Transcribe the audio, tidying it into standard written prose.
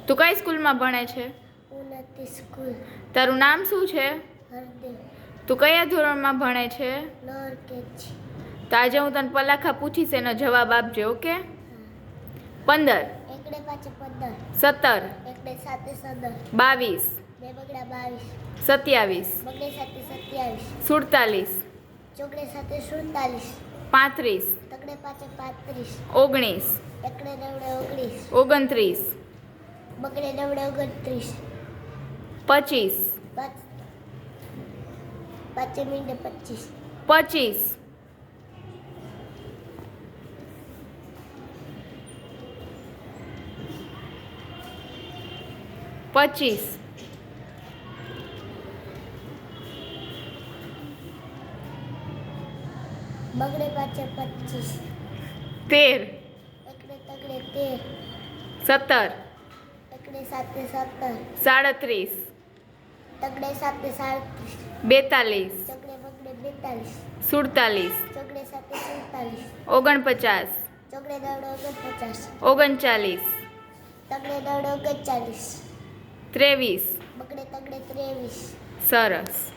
તું કઈ સ્કૂલમાં ભણે છે? ઉન્નતિ સ્કૂલ. તારું નામ શું છે? હરદેવ. તું કયા ધોરણમાં ભણે છે? Lower KG. તો આજે હું તને પલાખા પૂછીશ, એનો જવાબ આપજે. ઓકે? 15 એકડે પાછે 15. 17 એકડે સાતે 17. 22 બે બગડા 22. 27 બગડે સાતે 27. 47 ચોકડે સાતે 47. 35 તગડે પાછે 35. 19 એકડે નવડે 19. 29 બગડે નવડે 29. 25 પાછે મીંડે 25. 25 25 બગડે પાછે 25. 13 એકડે તગડે 13. 17 એકડે સાતે 17. 37 તગડે સાતે 37. 42 ચોકડે બગડે 42. 47 ચોકડે સાતે 47. 49 ચોકડે નવડે 49. 39 તગડે નવડે 39. 23 બગડે તગડે 23. સરસ.